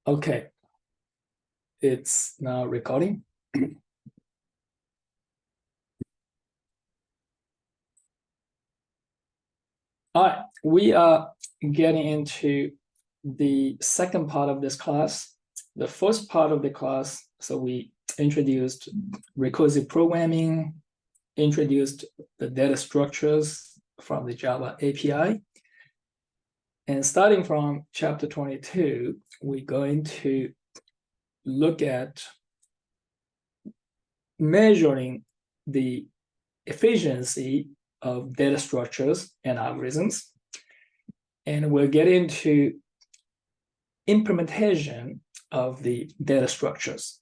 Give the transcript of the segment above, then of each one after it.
Okay, it's now recording. All right, we are getting into the second part of this class. The first part of the class, so we introduced recursive programming, introduced the data structures from the Java API. And starting from chapter 22, we're going to look at measuring the efficiency of data structures and algorithms. And we'll get into implementation of the data structures.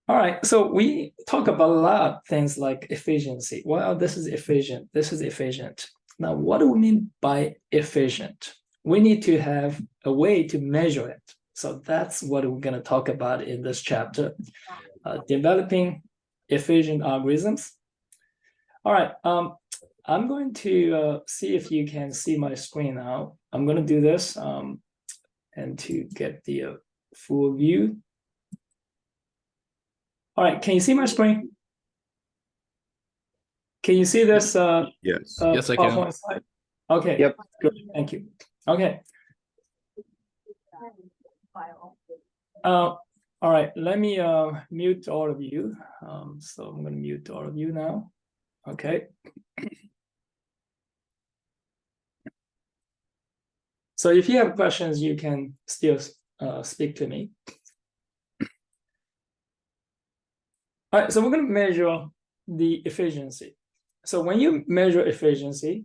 All right, so we talk about a lot of things like efficiency. Well, this is efficient, this is efficient. Now, what do we mean by efficient? We need to have a way to measure it. So that's what we're going to talk about in this chapter, developing efficient algorithms. All right, I'm going to see if you can see my screen now. I'm going to do this and to get the full view. All right, can you see my screen? Can you see this? Yes. Yes, I can. Slide? Okay, Yep. Good, thank you. Okay. All right, let me mute all of you. So I'm going to mute all of you now. Okay. So if you have questions, you can still speak to me. All right, so we're going to measure the efficiency. So when you measure efficiency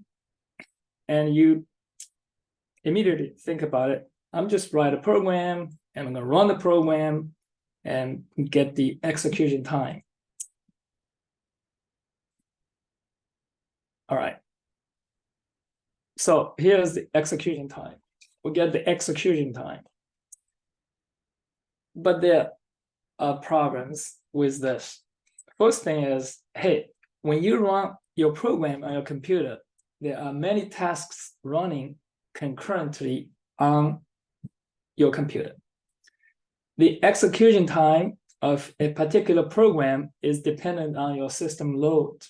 and you immediately think about it, I'm just write a program and I'm going to run the program and get the execution time. All right. So here's the execution time. We get the execution time. But there are problems with this. First thing is, hey, when you run your program on your computer, there are many tasks running concurrently on your computer. The execution time of a particular program is dependent on your system load.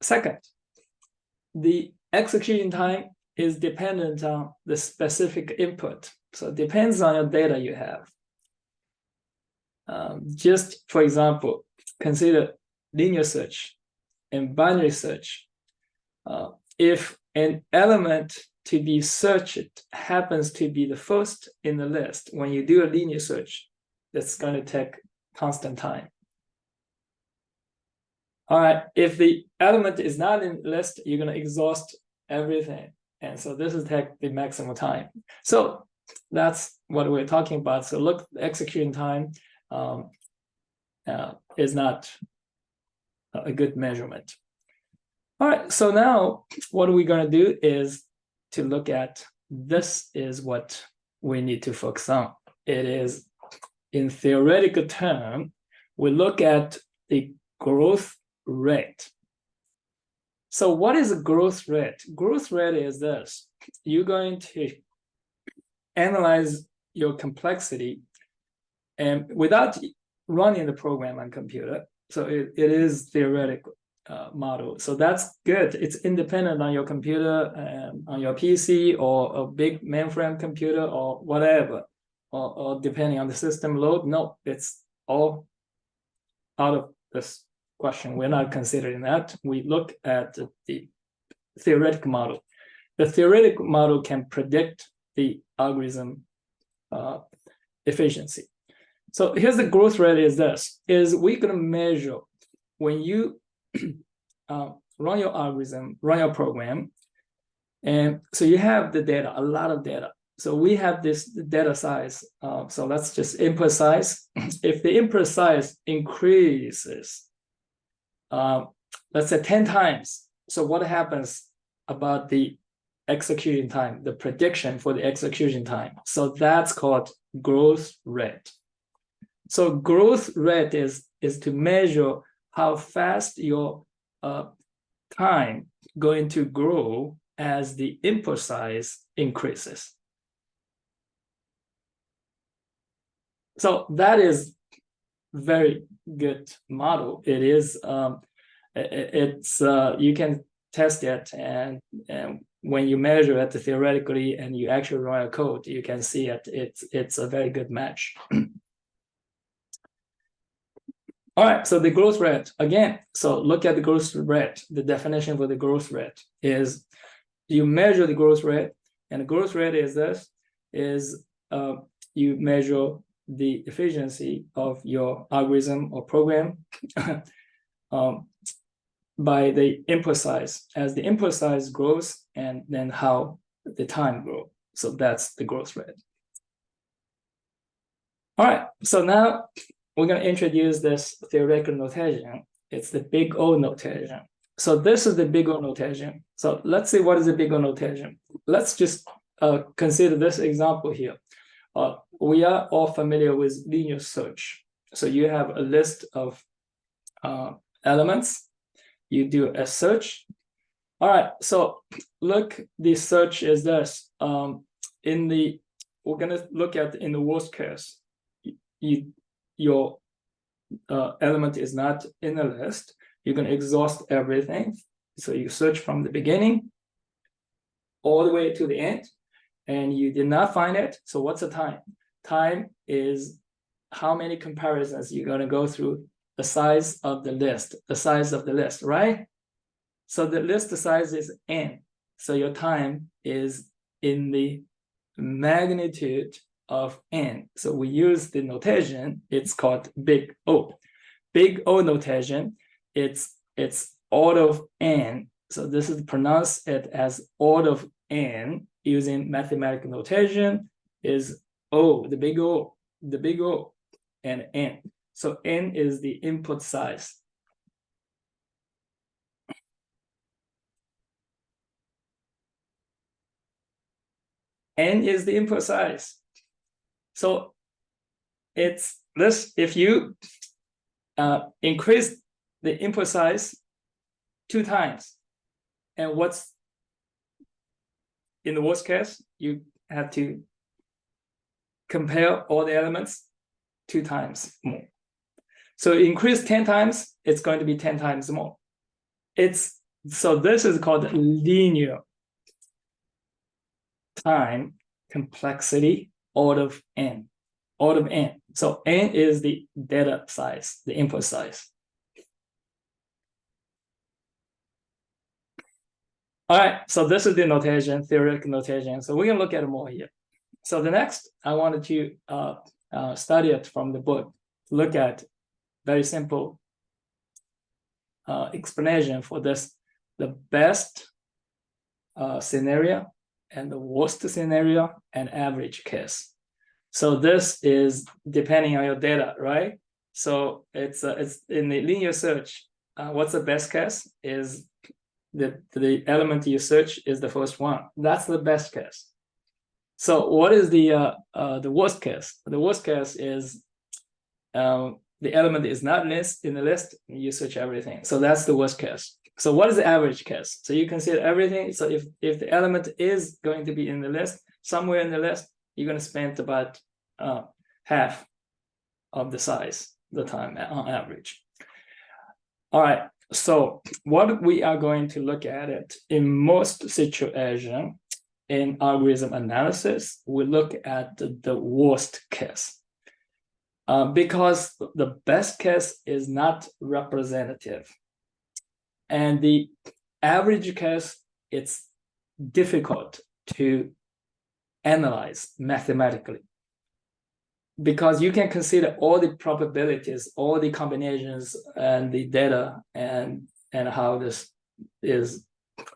Second, the execution time is dependent on the specific input. So it depends on your data you have. Just for example, consider linear search and binary search. If an element to be searched happens to be the first in the list, when you do a linear search, that's going to take constant time. All right, if the element is not in the list, you're going to exhaust everything. And so this is take the maximum time. So that's what we're talking about. So look, the execution time is not a good measurement. All right, so now what we're going to do is to look at this is what we need to focus on. It is, in theoretical term, we look at the growth rate. So what is a growth rate? Growth rate is this. You're going to analyze your complexity and without running the program on computer. So it is theoretical model. So that's good. It's independent on your computer, on your PC or a big mainframe computer or whatever, or depending on the system load. No, it's all out of this question. We're not considering that. We look at the theoretical model. The theoretical model can predict the algorithm efficiency. So here's the growth rate is this, is we're going to measure when you run your algorithm, run your program, and so you have the data, a lot of data. So we have this data size. So let's just input size. If the input size increases, let's say 10 times. So what happens about the execution time, the prediction for the execution time? So that's called growth rate. So growth rate is to measure how fast your time going to grow as the input size increases. So that is very good model. It is you can test it, and when you measure it theoretically and you actually run a code, you can see it. It's a very good match. All right, so the growth rate again. So look at the growth rate. The definition for the growth rate is you measure the growth rate, and the growth rate is this: you measure the efficiency of your algorithm or program by the input size. As the input size grows, and then how the time grows. So that's the growth rate. All right, so now we're going to introduce this theoretical notation. It's the big O notation. So this is the big O notation. So let's see what is the big O notation. Let's just consider this example here. We are all familiar with linear search. So you have a list of elements. You do a search. All right, so look, the search is this. We're gonna look at in the worst case, your element is not in the list. You're gonna exhaust everything. So you search from the beginning all the way to the end, and you did not find it. So what's the time? Time is how many comparisons you're gonna go through the size of the list, right? So the list size is n. So your time is in the magnitude of n. So we use the notation, it's called big O. Big O notation, it's order of n. So this is pronounced it as order of n using mathematical notation is O, the big O, and n. So n is the input size. N is the input size. So it's this, if you increase the input size 2 times, and what's in the worst case, you have to compare all the elements 2 times more. So increase 10 times, it's going to be 10 times more. So this is called linear time complexity order of n. So n is the data size, the input size. All right, so this is the notation, theoretical notation. So we're gonna look at it more here. So the next, I wanted to study it from the book, look at very simple explanation for this, the best scenario and the worst scenario and average case. So this is depending on your data, right? So it's in the linear search. What's the best case is the element you search is the first one. That's the best case. So what is the worst case? The worst case is the element is not in the list, you search everything. So that's the worst case. So what is the average case? So you consider everything. So if the element is going to be in the list, somewhere in the list, you're going to spend about half of the size, the time on average. All right, so what we are going to look at it in most situations in algorithm analysis, we look at the worst case. Because the best case is not representative. And the average case, it's difficult to analyze mathematically. Because you can consider all the probabilities, all the combinations and the data and how this is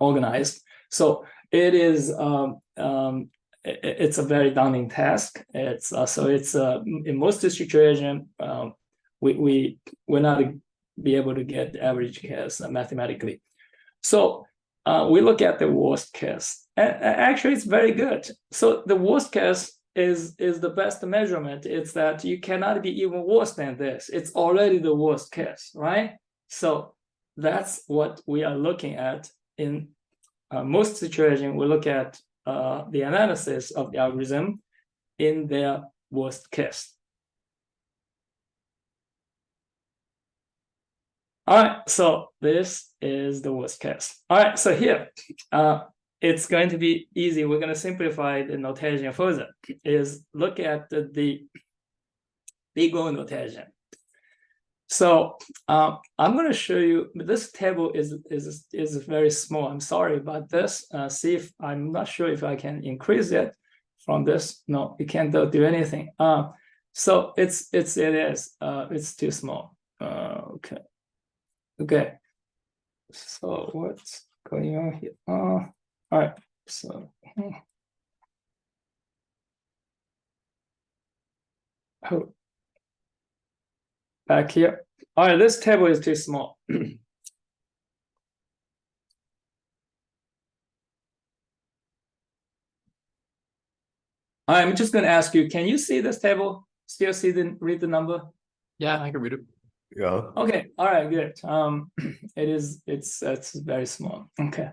organized. So it is it's a very daunting task. It's in most situations we're not be able to get the average case mathematically. So we look at the worst case, and actually it's very good. So the worst case is the best measurement. It's that you cannot be even worse than this. It's already the worst case, right? So that's what we are looking at in most situation, we look at the analysis of the algorithm in their worst case. All right, so this is the worst case. All right, so here, it's going to be easy. We're going to simplify the notation further. Is look at the big O notation. So I'm going to show you. This table is very small. I'm sorry about this. See if I'm not sure if I can increase it from this. No, you can't do anything. So it is. It's too small. Okay. Okay. So what's going on here? All right. So. Oh. Back here. All right, this table is too small. I'm just going to ask you, can you see this table? Still read the number? Yeah, I can read it. Yeah. Okay, all right, good. It's very small. Okay.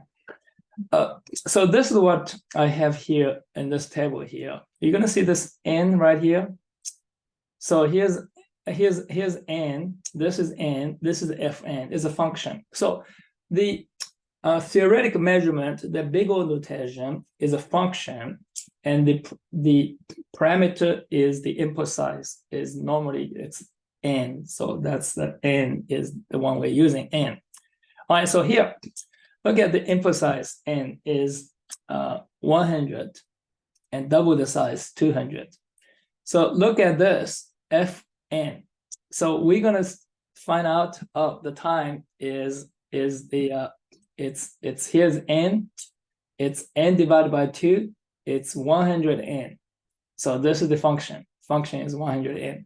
So this is what I have here in this table here. You're going to see this n right here. So here's n, this is n, this is fn, is a function. So the theoretical measurement, the big O notation, is a function, and the parameter is the input size, is normally it's n. So that's the n is the one we're using, n. All right, so here, look at the input size, n is 100, and double the size, 200. So look at this, fn. So we're gonna find out the time is the it's here's n, it's n divided by 2, it's 100n. So this is the function. Function is 100n.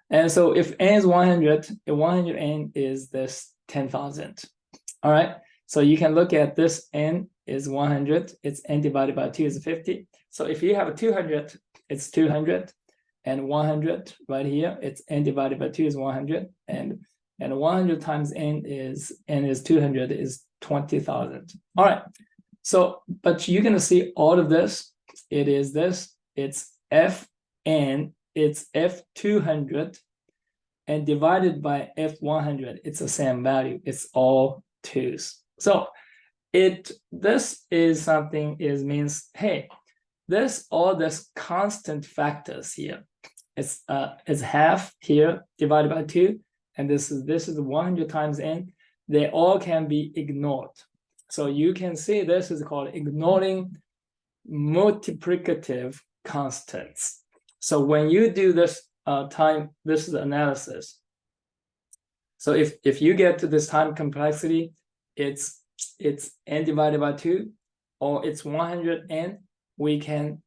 And so if n is 100, 100n is this 10,000. All right. So you can look at this n is 100, it's n divided by 2 is 50. So if you have a 200, it's 200, and 100 right here, it's n divided by 2 is 100, and 100 times n is 200 is 20,000. All right. So, but you're gonna see all of this. It is this. It's fn. It's f200, and divided by f100. It's the same value. It's all 2's. So this is something means, hey, all this constant factors here. It's half here divided by 2, and this is 100 times n. They all can be ignored. So you can see this is called ignoring multiplicative constants. So when you do this this is analysis. So if you get to this time complexity, it's n divided by 2, or it's 100n, we can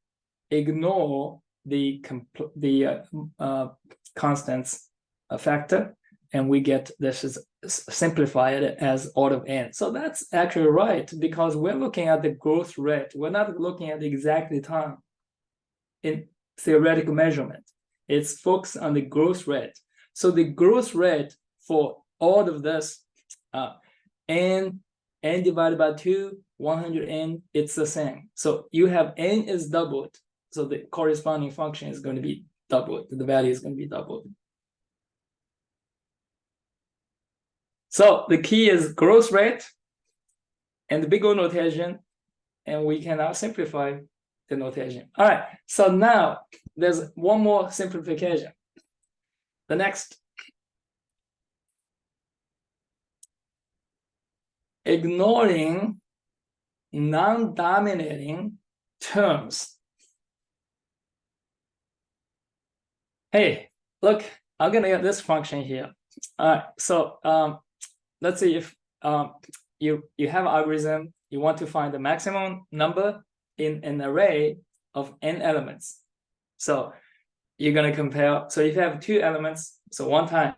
ignore the constants factor, and we get this is simplified as order of n. So that's actually right, because we're looking at the growth rate. We're not looking at the exact time in theoretical measurement. It's focused on the growth rate. So the growth rate for all of this, n divided by 2, 100n, it's the same. So you have n is doubled, so the corresponding function is going to be doubled. The value is going to be doubled. So the key is growth rate and the big O notation, and we can now simplify the notation. All right, so now there's one more simplification. The next, ignoring non-dominating terms. Hey, look, I'm gonna get this function here. All right, so let's see if you have an algorithm, you want to find the maximum number in an array of n elements. So you're gonna compare. So if you have 2 elements, so one time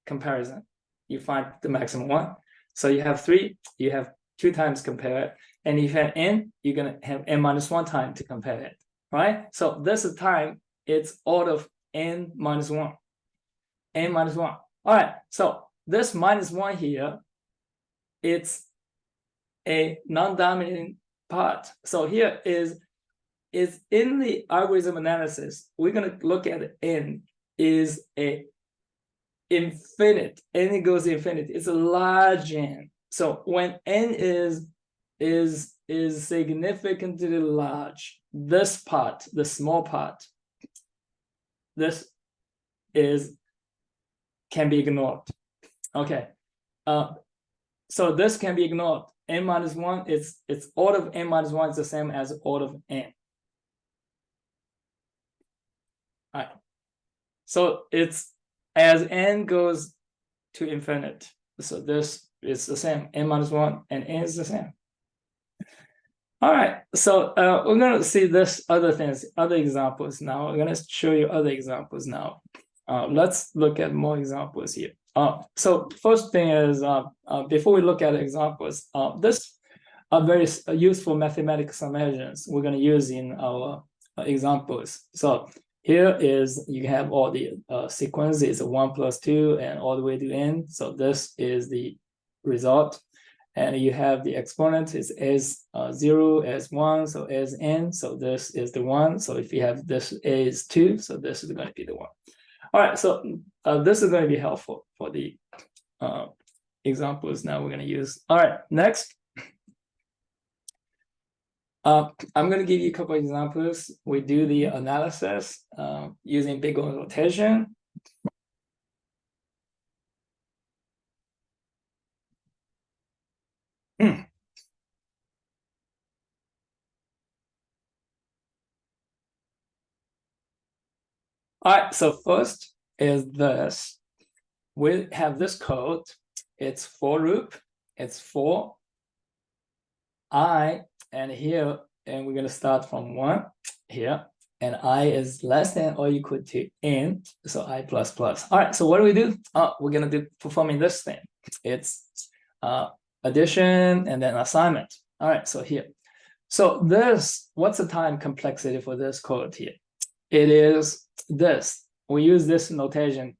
comparison, you find the maximum one. So you have 3, you have 2 times compare it. And if you have n, you're gonna have n minus 1 time to compare it, right? So this is time, it's order of n minus 1. N minus 1. All right, so this minus 1 here, it's a non-dominating part. So here is in the algorithm analysis, we're going to look at n is a infinite. N goes infinite. It's a large n. So when n is significantly large, this part, the small part, this can be ignored. Okay. So this can be ignored. N minus 1, it's order of n minus 1 is the same as order of n. All right. So it's as n goes to infinite. So this is the same. N minus 1 and n is the same. All right. So we're going to see this other things, other examples now. We're going to show you other examples now. Let's look at more examples here. So first thing is, before we look at examples, this are very useful mathematical summations we're going to use in our examples. So here is, you have all the sequences, 1 plus 2 and all the way to n. So this is the result. And you have the exponent is S0, S1, so as n. So this is the 1. So if you have this a is 2, so this is going to be the 1. All right, so this is going to be helpful for the examples now we're going to use. All right, next. I'm going to give you a couple of examples. We do the analysis using big O notation. All right, so first is this. We have this code. It's for loop. It's for I, and here, and we're going to start from 1 here, and I is less than or equal to n, so I plus plus. All right, so what do we do? We're going to do performing this thing. It's addition and then assignment. All right, so here. So this, what's the time complexity for this code here? It is this. We use this notation,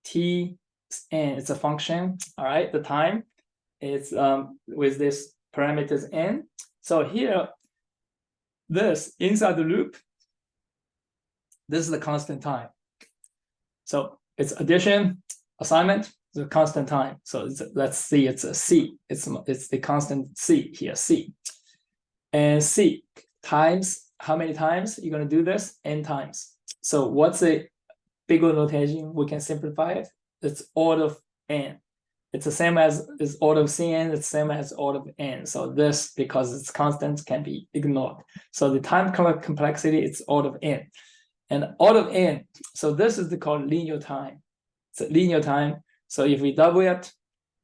t n, it's a function. All right, the time is with this parameters n. So here, this inside the loop, this is the constant time. So it's addition, assignment, the constant time. So let's see, it's a c. It's the constant c here, c. And c times, how many times you're going to do this? N times. So what's the big O notation? We can simplify it. It's order of n. It's the same as is order of Cn, it's the same as order of n. So this, because it's constant, can be ignored. So the time complexity, it's order of n. And order of n, so this is called linear time. It's a linear time. So if we double it,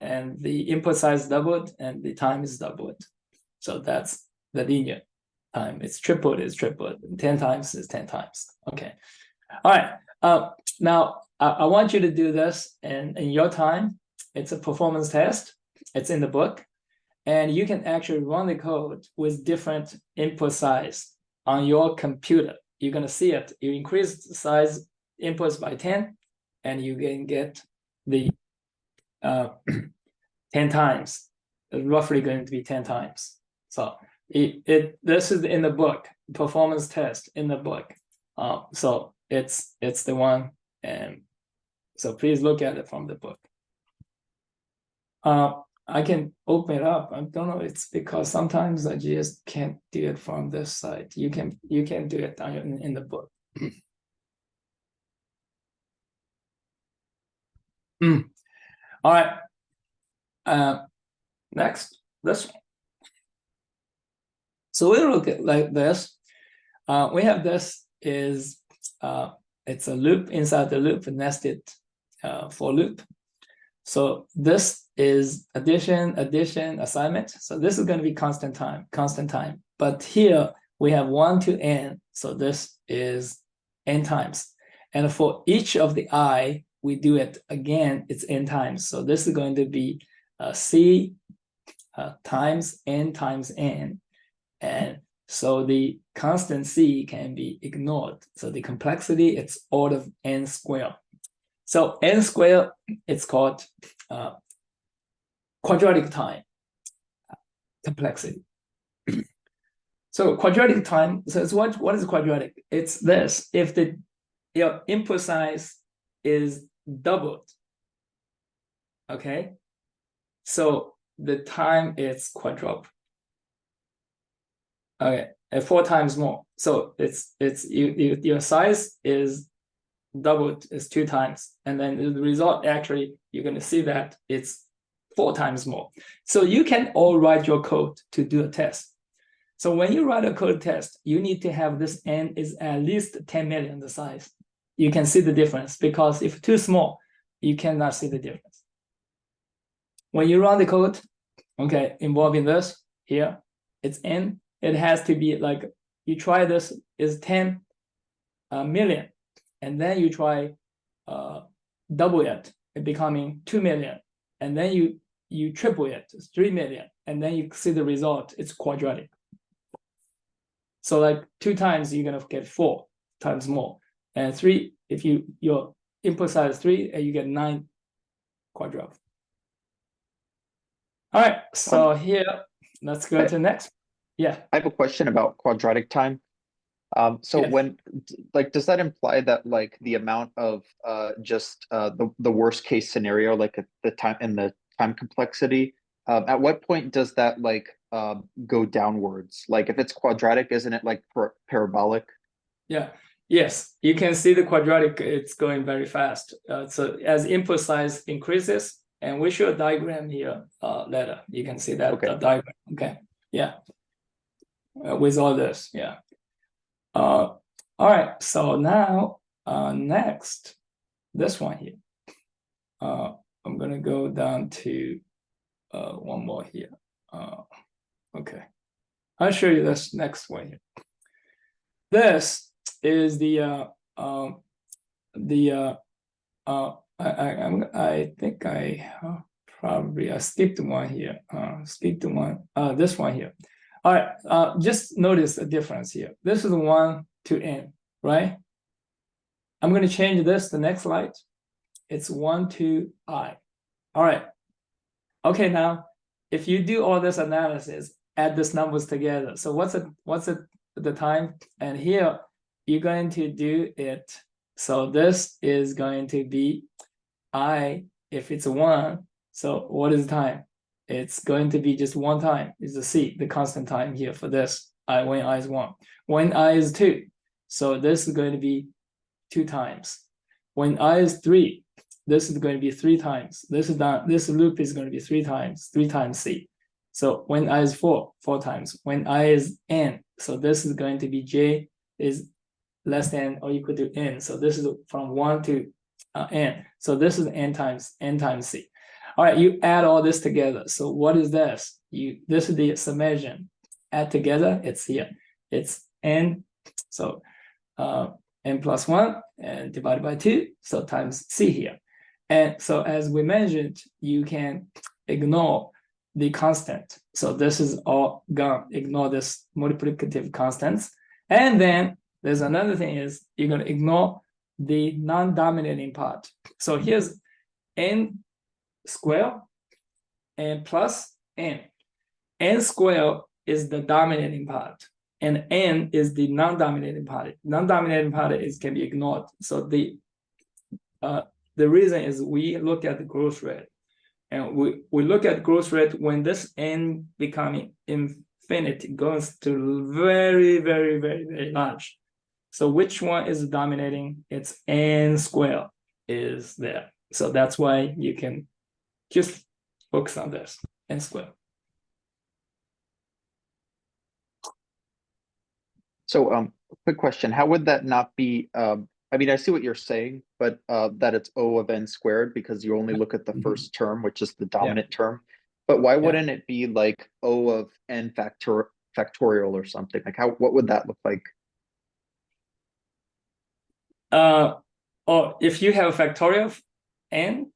and the input size doubled, and the time is doubled. So that's the linear time. It's tripled, 10 times is 10 times. Okay. All right. Now, I want you to do this in your time. It's a performance test. It's in the book. And you can actually run the code with different input size on your computer. You're going to see it. You increase the size inputs by 10, and you can get the 10 times. It's roughly going to be 10 times. So this is in the book, performance test in the book. So it's the one, and so please look at it from the book. I can open it up. I don't know. It's because sometimes I just can't do it from this side. You can do it in the book. All right. Next, this one. So we look at like this. We have this is it's a loop inside the loop, a nested for loop. So this is addition, assignment. So this is going to be constant time. But here we have 1 to n. So this is n times. And for each of the I, we do it again, it's n times. So this is going to be c times n. And so the constant c can be ignored. So the complexity, it's order of n squared. So n squared, it's called quadratic time. complexity. So quadratic time, so it's what is quadratic? It's this. If the input size is doubled, okay, so the time is quadruple. Okay, and 4 times more. So your size is doubled, is 2 times, and then the result actually you're going to see that it's 4 times more. So you can all write your code to do a test. So when you write a code test, you need to have this n is at least 10 million the size. You can see the difference, because if too small, you cannot see the difference. When you run the code, okay, involving this here, it's n. It has to be like, you try this is 10 million, and then you try double it, becoming 2 million, and then you triple it, 3 million, and then you see the result, it's quadratic. So like 2 times, you're gonna get 4 times more, and 3, if your input size is 3, and you get 9 quadruple. All right, so here, let's go to the next. Yeah. I have a question about quadratic time. So Yes. when, like, does that imply that like the amount of just the worst case scenario, like at the time and the time complexity, at what point does that like go downwards? Like if it's quadratic, isn't it like parabolic? Yeah. Yes, you can see the quadratic, it's going very fast. So as input size increases, and we show a diagram here later. You can see that Okay. diagram. Okay. Yeah. With all this, yeah. All right. So now, next, this one here. I'm gonna go down to one more here. Okay, I'll show you this next one here. This is I think I probably I skipped one here. Skipped one. This one here. All right. Just notice the difference here. This is 1 to n, right? I'm going to change this the next slide. It's 1 to I. All right. Okay. Now, if you do all this analysis, add these numbers together. So what's the time? And here you're going to do it. So this is going to be I, if it's 1, so what is time? It's going to be just 1 time, is the C, the constant time here for this, when I is 1. When I is 2, so this is going to be 2 times. When I is 3, this is going to be 3 times. This loop is going to be 3 times C. So when I is 4, 4 times. When I is n, so this is going to be J is less than or equal to n. So this is from 1 to n. So this is n times C. All right, you add all this together. So what is this? This is the summation. Add together, it's here. It's n, so n plus 1 and divided by 2, so times C here. And so as we mentioned, you can ignore the constant. So this is all gone. Ignore this multiplicative constants. And then there's another thing is you're going to ignore the non-dominating part. So here's n squared and plus n. N squared is the dominating part, and n is the non-dominating part. Non-dominating part can be ignored. So the reason is we look at the growth rate, and we look at growth rate when this n becoming infinity goes to very, very, very, very large. So which one is dominating? It's n squared is there. So that's why you can just focus on this, n squared. So quick question, how would that not be, I mean, I see what you're saying, but that it's O of n squared because you only look at the first term, which is the dominant term. But why wouldn't it be like O of n factorial or something? Like what would that look like? Or if you have a factorial of n,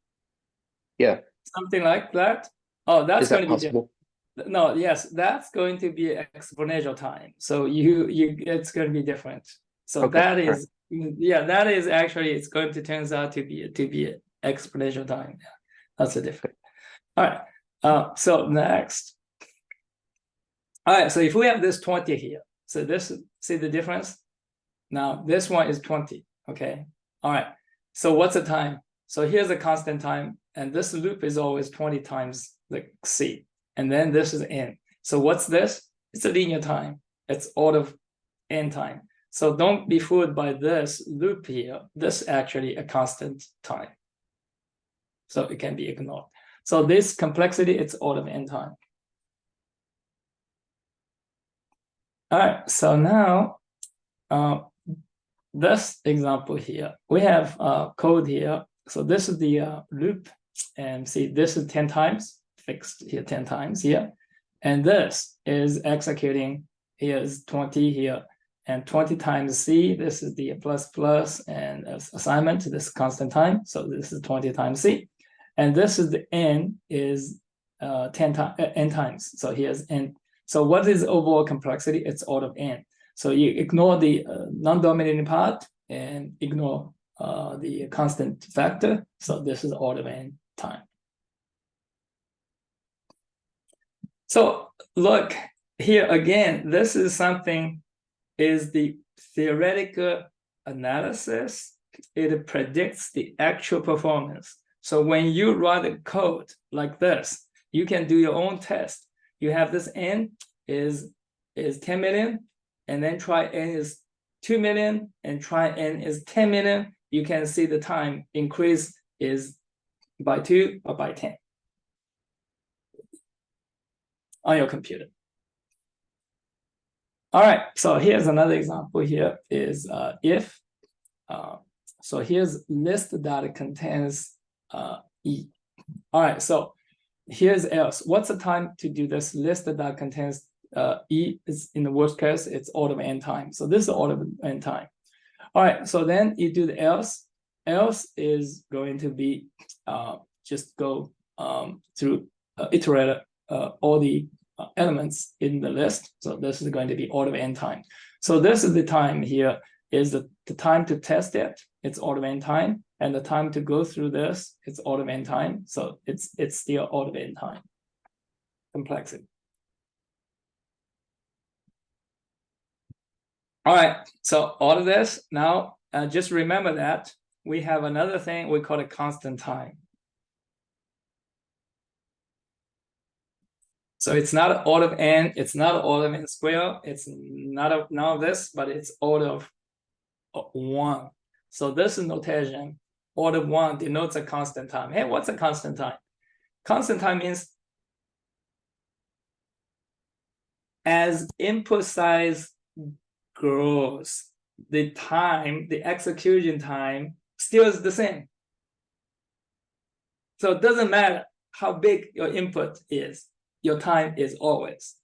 something like that. Oh, that's going to be different. No, yes, that's going to be exponential time. So it's going to be different. So that is that is actually it's going to turns out to be exponential time. Yeah, that's a different. All right. So next, All right, so if we have this 20 here, so this, see the difference? Now this one is 20, okay? All right, so what's the time? So here's a constant time, and this loop is always 20 times the c, and then this is n. So what's this? It's a linear time. It's order of n time. So don't be fooled by this loop here. This is actually a constant time. So it can be ignored. So this complexity, it's order of n time. All right, so now this example here, we have code here. So this is the loop, and see, this is 10 times, fixed here 10 times here. And this is executing, here is 20 here, and 20 times c, this is the plus, and assignment, this is constant time. So this is 20 times c. And this is the n is 10 times, n times. So here's n. So what is overall complexity? It's order of n. So you ignore the non-dominating part and ignore the constant factor. So this is order of n time. So look here again, this is something, is the theoretical analysis. It predicts the actual performance. So when you write a code like this, you can do your own test. You have this n is 10 million, and then try n is 2 million, and try n is 10 million. You can see the time increase is by 2 or by 10 on your computer. All right, so here's another example here is if. So here's list that contains E. All right, so here's else. What's the time to do this list that contains E? Is in the worst case, it's order of n time. So this is order of n time. All right, so then you do the else. Else is going to be just go through iterate all the elements in the list. So this is going to be order of n time. So this is the time here is the time to test it. It's order of n time, and the time to go through this, it's order of n time. So it's still order of n time complexity. All right, so all of this now, just remember that we have another thing we call a constant time. So it's not order of n, it's not order of n squared, it's not none of this, but it's order of 1. So this is notation. Order of 1 denotes a constant time. Hey, what's a constant time? Constant time means as input size grows, the time, the execution time still is the same. So it doesn't matter how big your input is, your time is always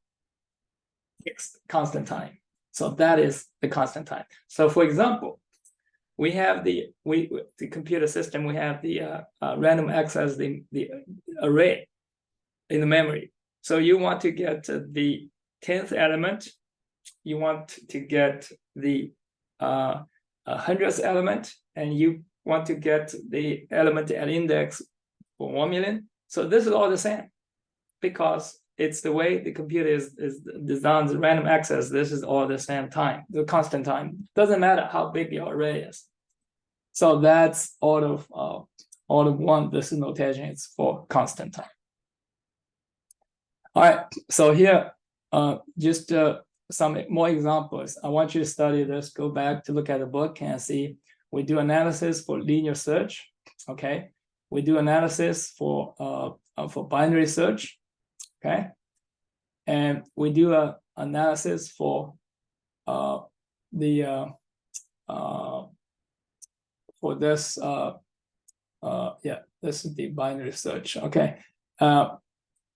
fixed, constant time. So that is the constant time. So for example, we have the computer system, we have the random access, the array in the memory. So you want to get the 10th element, you want to get the 100th element, and you want to get the element at index for 1 million. So this is all the same, because it's the way the computer is designed, random access. This is all the same time, the constant time. Doesn't matter how big your array is. So that's order of 1. This is notation. It's for constant time. All right. So here, just some more examples. I want you to study this. Go back to look at the book and see. We do analysis for linear search. Okay. We do analysis for binary search. Okay, and we do a analysis for for this yeah, this is the binary search. Okay, all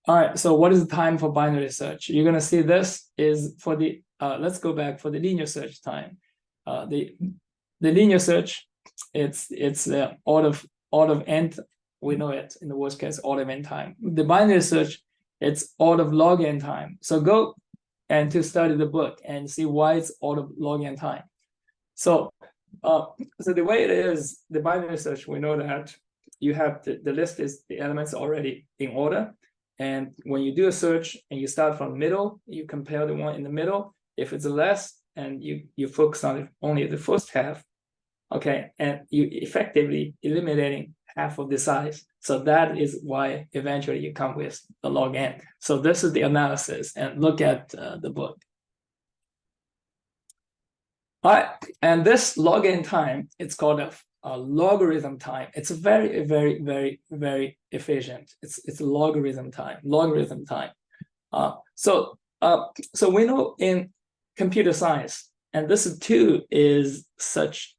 right. So what is the time for binary search? You're gonna see this is for the let's go back for the linear search time. The linear search, it's the order of n. We know it in the worst case order of n time. The binary search, it's order of log n time. So go and to study the book and see why it's order of log n time. So so the way it is, the binary search, we know that you have the list is the elements already in order, And when you do a search and you start from the middle, you compare the one in the middle. If it's less, and you focus on only the first half, okay, and you effectively eliminating half of the size. So that is why eventually you come with the log n. So this is the analysis, and look at the book. All right, and this log n time, it's called a logarithm time. It's very, very, very, very efficient. It's a logarithm time. So we know in computer science, and this 2 is such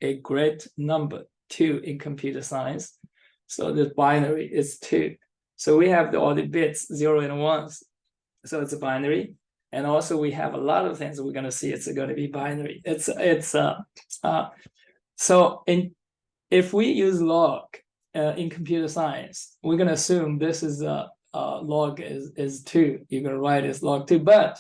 a great number, 2 in computer science. So the binary is 2. So we have all the bits, 0 and 1s. So it's a binary. And also we have a lot of things we're going to see. It's going to be binary. So if we use log in computer science, we're going to assume this is log is 2. You're going to write as log 2. But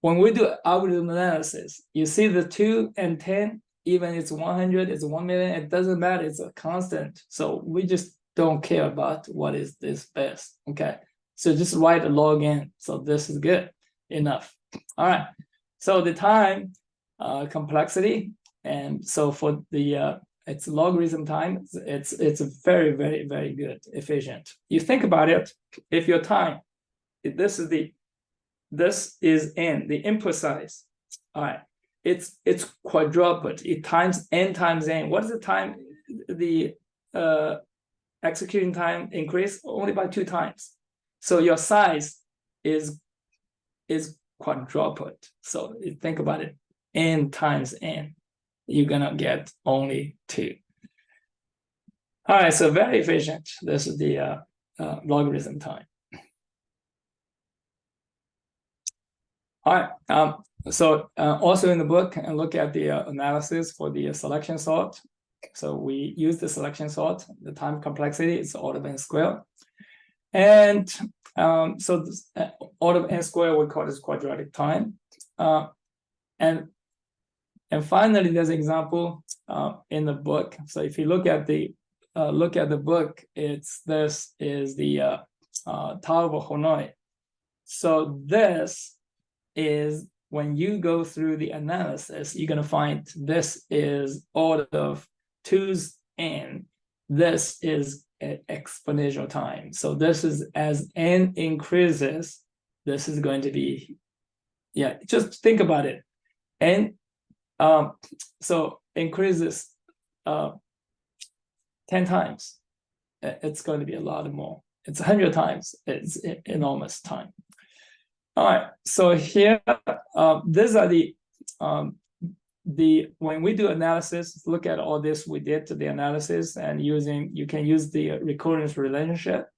when we do algorithm analysis, you see the 2 and 10, even it's 100, it's 1 million, it doesn't matter. It's a constant. So we just don't care about what is this best. Okay. So just write a log n. So this is good enough. All right. So the time complexity, and so for the it's logarithm time, it's very, very, very good, efficient. You think about it, if your time, this is n, the input size. All right, it's quadrupled. It times n. What is the time? The executing time increase only by 2 times. So your size is quadrupled. So you think about it, n times n, you're gonna get only 2. All right, so very efficient. This is the logarithm time. All right, so also in the book, and look at the analysis for the selection sort. So we use the selection sort. The time complexity is order of n squared. And so this, order of n squared, we call this quadratic time. And finally, there's an example in the book. So if you look at the book, this is the Tower of Hanoi. So this is when you go through the analysis, you're gonna find this is order of 2's n. This is an exponential time. So this is as n increases, this is going to be, yeah, just think about it. N so increases 10 times, it's going to be a lot more. It's 100 times, it's enormous time. All right, so here, these are when we do analysis, look at all this we did to the analysis, and you can use the recurrence relationship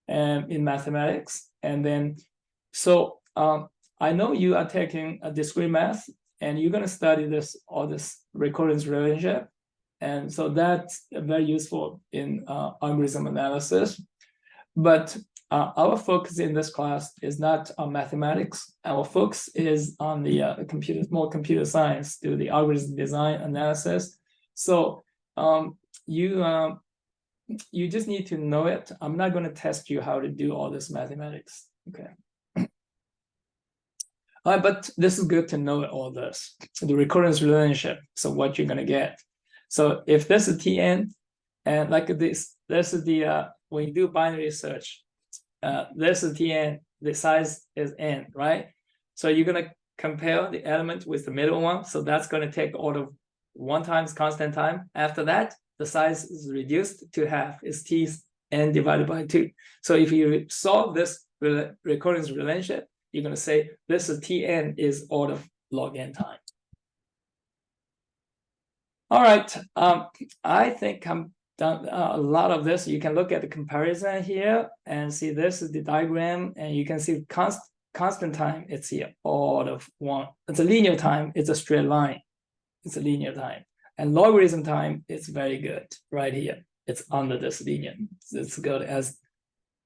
and in mathematics. And then, so I know you are taking a discrete math, and you're going to study all this recurrence relationship. And so that's very useful in algorithm analysis. But our focus in this class is not on mathematics. Our focus is on the more computer science, do the algorithm design analysis. So you just need to know it. I'm not going to test you how to do all this mathematics. Okay. All right, but this is good to know all this, the recurrence relationship. So what you're going to get. So if this is Tn, and like this is the when you do binary search, this is Tn, the size is n, right? So you're going to compare the element with the middle one. So that's going to take order of 1 times constant time. After that, the size is reduced to half. It's T's n divided by 2. So if you solve this recurrence relationship, you're going to say this is Tn is order of log n time. All right, I think I'm done a lot of this. You can look at the comparison here and see this is the diagram, and you can see constant time. It's here, order of 1. It's a linear time. It's a straight line. It's a linear time. And logarithm time is very good right here. It's under this linear. It's good. As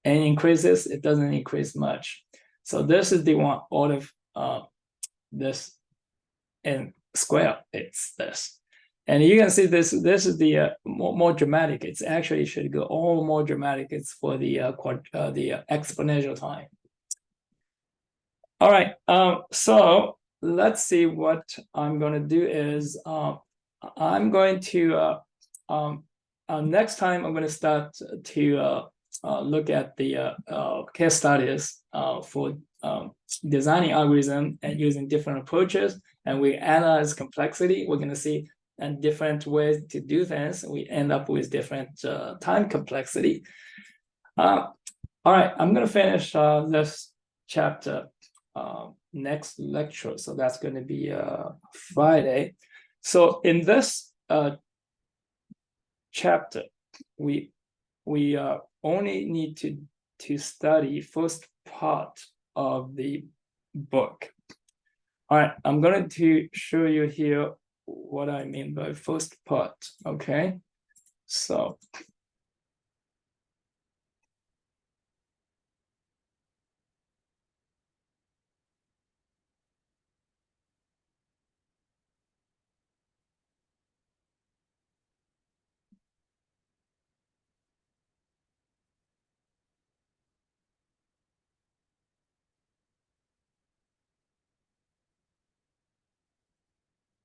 n increases, it doesn't increase much. So this is the one order of this n square. It's this. And you can see this is the more dramatic. It's actually should go all more dramatic. It's for the exponential time. All right, so let's see what I'm going to do is I'm going to next time I'm going to start to look at the case studies for designing algorithm and using different approaches, and we analyze complexity. We're going to see and different ways to do things. We end up with different time complexity. All right, I'm going to finish this chapter next lecture, so that's going to be Friday. So in this chapter, we only need to study first part of the book. All right, I'm going to show you here what I mean by first part. Okay, so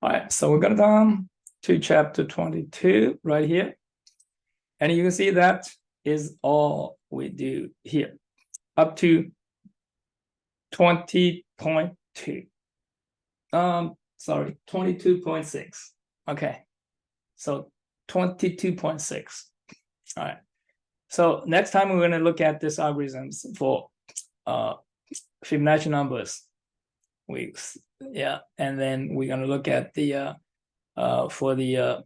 all right, so we're going down to chapter 22 right here. And you can see that is all we do here up to 20.2. Sorry, 22.6. Okay, so 22.6. All right. So next time we're going to look at this algorithms for Fibonacci numbers. And then we're going to look at the for the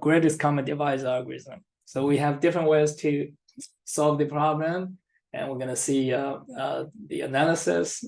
greatest common divisor algorithm. So we have different ways to solve the problem, and we're going to see the analysis